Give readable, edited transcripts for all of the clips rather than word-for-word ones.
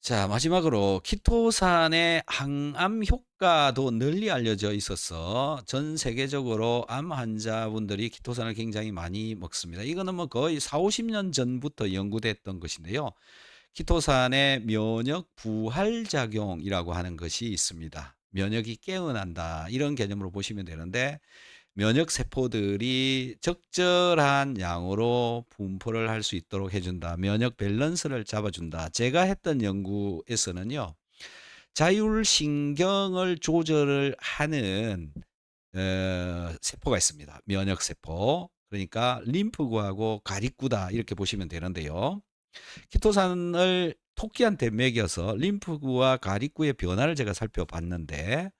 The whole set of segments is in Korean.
자, 마지막으로 키토산의 항암 효과도 널리 알려져 있어서 전 세계적으로 암 환자분들이 키토산을 굉장히 많이 먹습니다. 이거는 뭐 거의 4-50년 전부터 연구됐던 것인데요. 키토산의 면역 부활 작용이라고 하는 것이 있습니다. 면역이 깨어난다, 이런 개념으로 보시면 되는데, 면역 세포들이 적절한 양으로 분포를 할 수 있도록 해 준다. 면역 밸런스를 잡아 준다. 제가 했던 연구에서는요, 자율신경을 조절을 하는 세포가 있습니다. 면역 세포. 그러니까 림프구하고 가립구다, 이렇게 보시면 되는데요. 키토산을 토끼한테 먹여서 림프구와 가립구의 변화를 제가 살펴봤는데,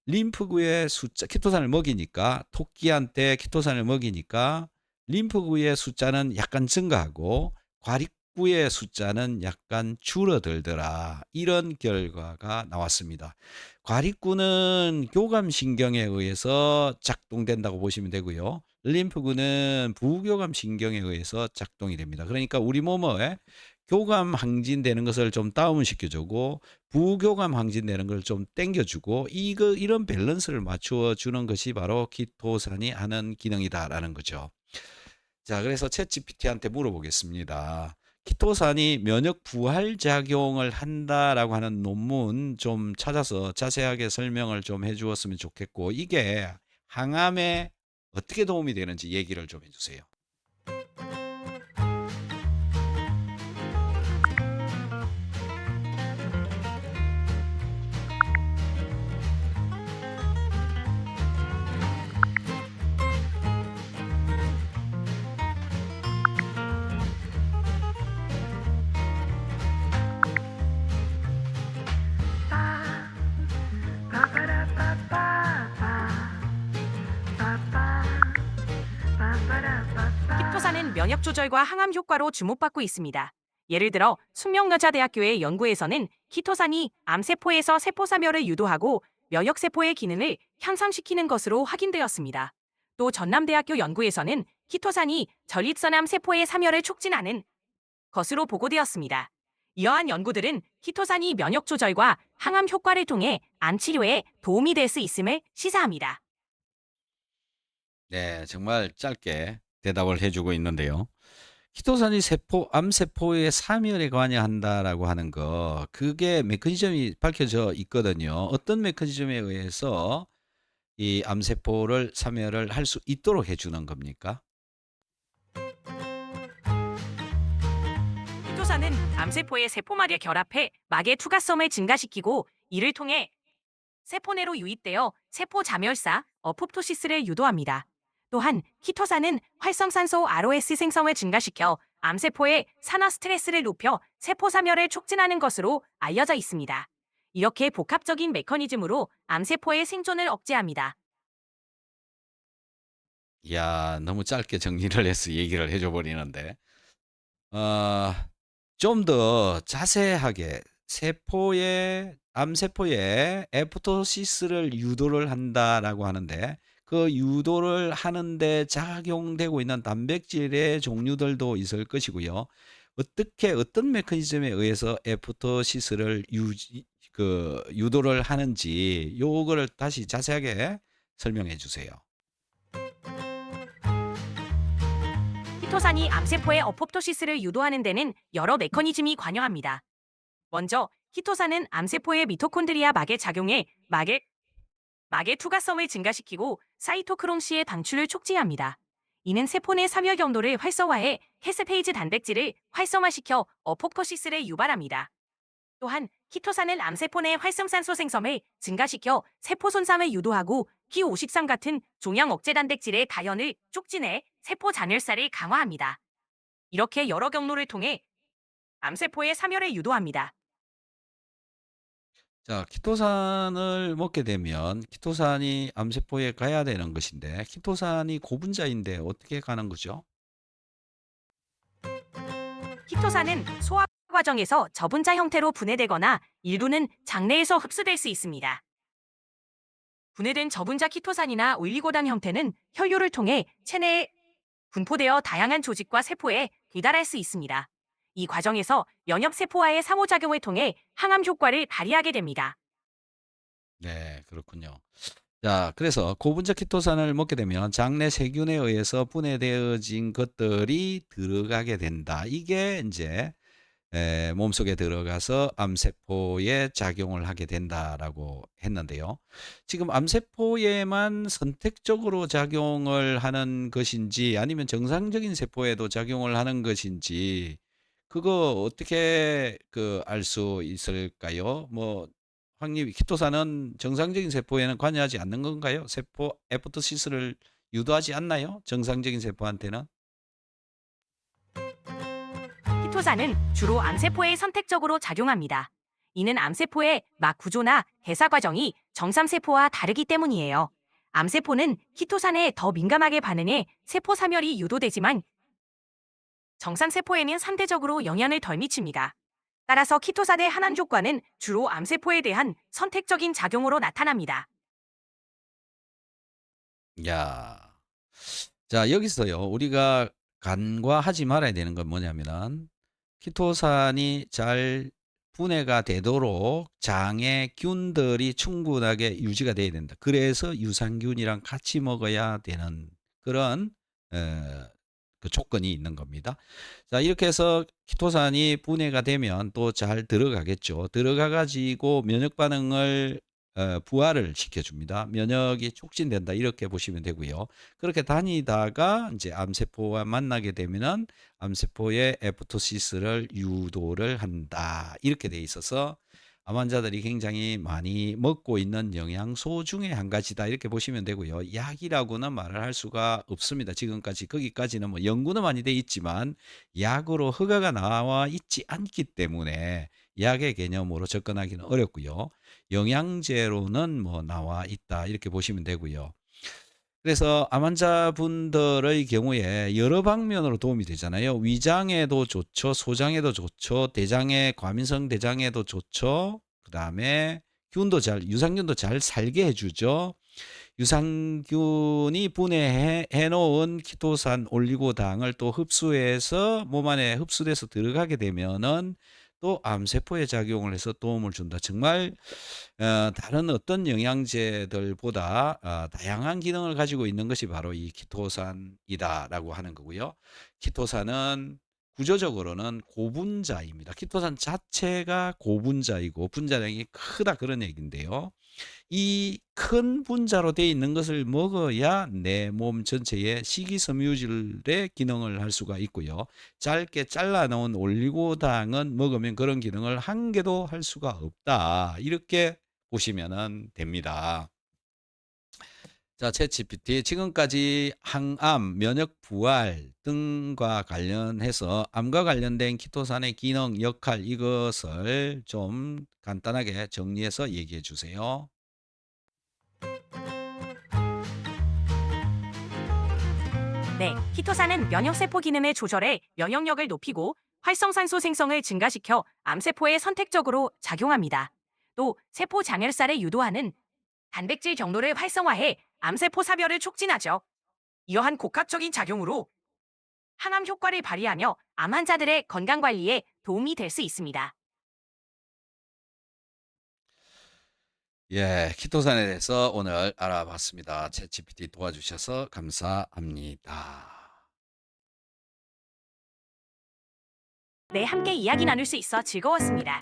림프구의 숫자, 키토산을 먹이니까, 토끼한테 키토산을 먹이니까 림프구의 숫자는 약간 증가하고 과립구의 숫자는 약간 줄어들더라, 이런 결과가 나왔습니다. 과립구는 교감신경에 의해서 작동된다고 보시면 되고요. 림프구는 부교감신경에 의해서 작동이 됩니다. 그러니까 우리 몸에 교감 항진되는 것을 좀 다운시켜 주고 부교감 항진되는 걸 좀 땡겨 주고, 이런 밸런스를 맞추어 주는 것이 바로 키토산이 하는 기능이다라는 거죠. 자, 그래서 챗GPT한테 물어보겠습니다. 키토산이 면역 부활 작용을 한다라고 하는 논문 좀 찾아서 자세하게 설명을 좀 해 주었으면 좋겠고, 이게 항암에 어떻게 도움이 되는지 얘기를 좀 해 주세요. 키토산은 면역 조절과 항암 효과로 주목받고 있습니다. 예를 들어 숙명여자대학교의 연구에서는 키토산이 암세포에서 세포사멸을 유도하고 면역세포의 기능을 향상시키는 것으로 확인되었습니다. 또 전남대학교 연구에서는 키토산이 전립선암 세포의 사멸을 촉진하는 것으로 보고되었습니다. 이러한 연구들은 키토산이 면역 조절과 항암 효과를 통해 암 치료에 도움이 될 수 있음을 시사합니다. 네, 정말 짧게 대답을 해 주고 있는데요. 키토산이 암세포의 사멸에 관여한다라고 하는 거, 그게 메커니즘이 밝혀져 있거든요. 어떤 메커니즘에 의해서 이 암세포를 사멸을 할 수 있도록 해 주는 겁니까? 키토산은 암세포의 세포막에 결합해 막의 투과성을 증가시키고 이를 통해 세포 내로 유입되어 세포 자멸사, 어포프토시스를 유도합니다. 또한 키토산은 활성산소 ROS 생성을 증가시켜 암세포의 산화 스트레스를 높여 세포 사멸을 촉진하는 것으로 알려져 있습니다. 이렇게 복합적인 메커니즘으로 암세포의 생존을 억제합니다. 이야, 너무 짧게 정리를 해서 얘기를 해줘 버리는데. 어 좀 더 자세하게 암세포에 애프토시스를 유도를 한다라고 하는데, 그 유도를 하는데 작용되고 있는 단백질의 종류들도 있을 것이고요. 어떤 메커니즘에 의해서 애프토시스를 유도를 하는지, 요거를 다시 자세하게 설명해 주세요. 키토산이 암세포의 어포프토시스를 유도하는 데는 여러 메커니즘이 관여합니다. 먼저 키토산은 암세포의 미토콘드리아 막에 작용해 막의 투과성을 증가시키고 사이토크롬C의 방출을 촉진합니다. 이는 세포 내 삼열 경로를 활성화해 캐스페이즈 단백질을 활성화시켜 어포토시스를 유발합니다. 또한 키토산은 암세포 내 활성산소 생성을 증가시켜 세포 손상을 유도하고 P53 같은 종양 억제 단백질의 가연을 촉진해 세포 잔열사를 강화합니다. 이렇게 여러 경로를 통해 암세포의 사멸을 유도합니다. 자, 키토산을 먹게 되면 키토산이 암세포에 가야 되는 것인데, 키토산이 고분자인데 어떻게 가는 거죠? 키토산은 소화 과정에서 저분자 형태로 분해되거나 일부는 장내에서 흡수될 수 있습니다. 분해된 저분자 키토산이나 올리고당 형태는 혈류를 통해 체내에 분포되어 다양한 조직과 세포에 배달할 수 있습니다. 이 과정에서 면역세포와의 상호작용을 통해 항암 효과를 발휘하게 됩니다. 네, 그렇군요. 자, 그래서 고분자 키토산을 먹게 되면 장내 세균에 의해서 분해되어진 것들이 들어가게 된다. 이게 이제 몸속에 들어가서 암세포에 작용을 하게 된다라고 했는데요. 지금 암세포에만 선택적으로 작용을 하는 것인지 아니면 정상적인 세포에도 작용을 하는 것인지 그거 어떻게 그 알 수 있을까요? 뭐 황님 키토산은 정상적인 세포에는 관여하지 않는 건가요? 세포 에포토시스를 유도하지 않나요? 정상적인 세포한테는? 키토산은 주로 암세포에 선택적으로 작용합니다. 이는 암세포의 막 구조나 대사 과정이 정상세포와 다르기 때문이에요. 암세포는 키토산에 더 민감하게 반응해 세포 사멸이 유도되지만 정상세포에는 상대적으로 영향을 덜 미칩니다. 따라서 키토산의 항암 효과는 주로 암세포에 대한 선택적인 작용으로 나타납니다. 야. 자, 여기서요. 우리가 간과하지 말아야 되는 건 뭐냐면은 키토산이 잘 분해가 되도록 장의 균들이 충분하게 유지가 돼야 된다. 그래서 유산균이랑 같이 먹어야 되는 그런 에, 그 조건이 있는 겁니다. 자, 이렇게 해서 키토산이 분해가 되면 또 잘 들어가겠죠. 들어가 가지고 면역 반응을 부활을 시켜줍니다. 면역이 촉진된다 이렇게 보시면 되고요. 그렇게 다니다가 이제 암세포와 만나게 되면은 암세포의 에포토시스를 유도를 한다. 이렇게 돼 있어서 암 환자들이 굉장히 많이 먹고 있는 영양소 중에 한 가지다. 이렇게 보시면 되고요. 약이라고는 말을 할 수가 없습니다. 지금까지 거기까지는 뭐 연구는 많이 돼 있지만 약으로 허가가 나와 있지 않기 때문에 약의 개념으로 접근하기는 어렵고요. 영양제로는 뭐 나와 있다. 이렇게 보시면 되고요. 그래서 암 환자분들의 경우에 여러 방면으로 도움이 되잖아요. 위장에도 좋죠. 소장에도 좋죠. 대장에 과민성 대장에도 좋죠. 그다음에 균도 잘 유산균도 잘 살게 해 주죠. 유산균이 분해해 놓은 키토산 올리고당을 또 흡수해서 몸 안에 흡수돼서 들어가게 되면은 또 암세포에 작용을 해서 도움을 준다. 정말 다른 어떤 영양제들보다 다양한 기능을 가지고 있는 것이 바로 이 키토산이다라고 하는 거고요. 키토산은 구조적으로는 고분자입니다. 키토산 자체가 고분자이고 분자량이 크다 그런 얘기인데요. 이 큰 분자로 되어 있는 것을 먹어야 내 몸 전체의 식이섬유질의 기능을 할 수가 있고요. 짧게 잘라 놓은 올리고당은 먹으면 그런 기능을 한 개도 할 수가 없다. 이렇게 보시면 됩니다. 자, 챗GPT 지금까지 항암, 면역 부활 등과 관련해서 암과 관련된 키토산의 기능, 역할 이것을 좀 간단하게 정리해서 얘기해 주세요. 네, 키토산은 면역세포 기능을 조절해 면역력을 높이고 활성산소 생성을 증가시켜 암세포에 선택적으로 작용합니다. 또 세포 장혈살을 유도하는 단백질 경로를 활성화해 암세포 사별을 촉진하죠. 이러한 복합적인 작용으로 항암 효과를 발휘하며 암 환자들의 건강 관리에 도움이 될 수 있습니다. 예, 키토산에 대해서 오늘 알아봤습니다. 챗GPT 도와주셔서 감사합니다. 네, 함께 이야기 나눌 수 있어 즐거웠습니다.